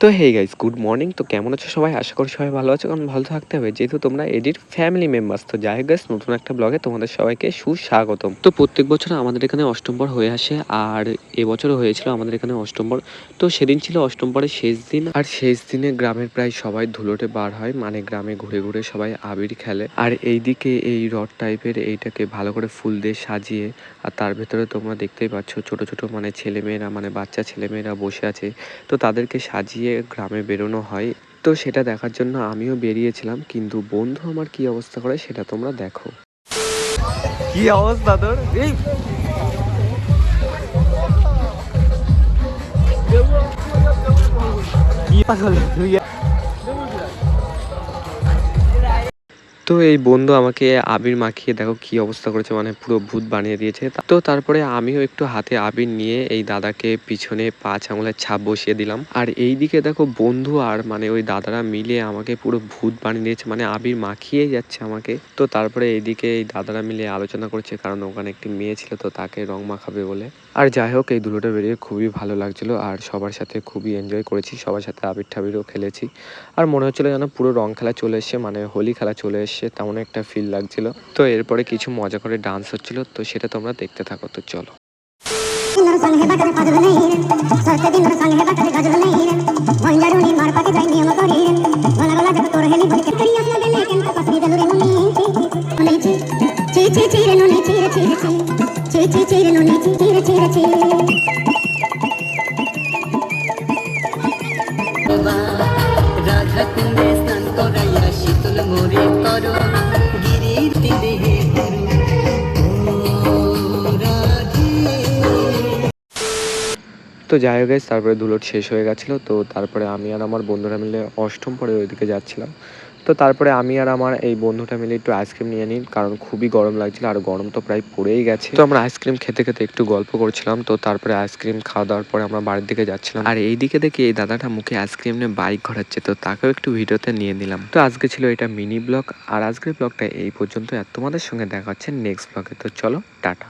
তো hey guys, good morning. তো কেমন আছো সবাই? আশা করি সবাই ভালো আছো, কারণ ভালো থাকতে হবে যেহেতু তোমরা এডির ফ্যামিলি মেম্বার্স। তো যাই হোক গাইস, নতুন একটা ব্লগে তোমাদের সবাইকে সুস্বাগতম। তো প্রত্যেক বছর আমাদের এখানে অষ্টমবার হয়ে আসে, আর এবছরও হয়েছিল আমাদের এখানে অষ্টমবার। তো সেদিন ছিল অষ্টমবারের শেষ দিন, আর শেষ দিনে গ্রামের প্রায় সবাই ধুলোটে বার হয়, মানে গ্রামে ঘুরে ঘুরে সবাই আবির খেলে। আর এইদিকে এই রড টাইপের এইটাকে ভালো করে ফুল দিয়ে সাজিয়ে, আর তার ভেতরে তোমরা দেখতেই পাচ্ছ ছোট ছোট মানে ছেলেমেয়েরা, মানে বাচ্চা ছেলেমেয়েরা বসে আছে। তো তাদেরকে সাজিয়ে গ্রামে বেরোনো হয়। তো সেটা দেখার জন্য আমিও বেরিয়েছিলাম, কিন্তু বন্ধু আমার কি অবস্থা করে সেটা তোমরা দেখো। কি অবস্থা তোর? এই কি পাগল তুই? তো এই বন্ধু আমাকে আবির মাখিয়ে দেখো কি অবস্থা করেছে, মানে পুরো ভূত বানিয়ে দিয়েছে। তো তারপরে আমিও একটু হাতে আবির নিয়ে এই দাদাকে পিছনে 5 আঙুলের ছাপ বসিয়ে দিলাম। আর এই দিকে দেখো বন্ধু আর মানে ওই দাদারা মিলে আমাকে পুরো ভূত বানিয়ে দিয়েছে, মানে আবির মাখিয়ে যাচ্ছে আমাকে। তো তারপরে এইদিকে এই দাদারা মিলে আলোচনা করছে, কারণ ওখানে একটি মেয়ে ছিল তো তাকে রং মাখাবে বলে। আর যাই হোক, এই ধুলোটা বেরিয়ে খুবই ভালো লাগছিল, আর সবার সাথে খুবই এনজয় করেছি, সবার সাথে আবির ঠাবিরও খেলেছি। আর মনে হচ্ছিল যেন পুরো রং খেলা চলে এসছে, মানে হোলি খেলা চলে এসছে, তেমন একটা ফিল লাগছিল। তো এরপরে কিছু মজা করে ডান্স হচ্ছিল, তো সেটা তোমরা দেখতে থাকো। তো চলো। রাধা কুণ্ডে স্নান করাইয়া শীতল মোরে করো গিরির তীরে। তো যাই হোক গাইস, তারপরে ধুলোট শেষ হয়ে গেছিলো। তো তারপরে আমি আর আমার বন্ধুরা মিলে অষ্টম পরে ওইদিকে যাচ্ছিলাম। তো তারপরে আমি আর আমার এই বন্ধুটা মিলে একটু আইসক্রিম নিয়ে নিই, কারণ খুবই গরম লাগছিল, আর গরম তো প্রায় পড়েই গেছে। তো আমরা আইসক্রিম খেতে খেতে একটু গল্প করছিলাম। তো তারপরে আইসক্রিম খাওয়া দাওয়ার পরে আমরা বাড়ির দিকে যাচ্ছিলাম, আর এই দিকে দেখি এই দাদাটা মুখে আইসক্রিম নিয়ে বাইক ঘোরাচ্ছে, তো তাকেও একটু ভিডিওতে নিয়ে নিলাম। তো আজকে ছিল এটা মিনি ব্লগ, আর আজকের ব্লগটা এই পর্যন্ত। আর তোমাদের সঙ্গে দেখা হচ্ছে নেক্সট ব্লগে। তো চলো, টাটা।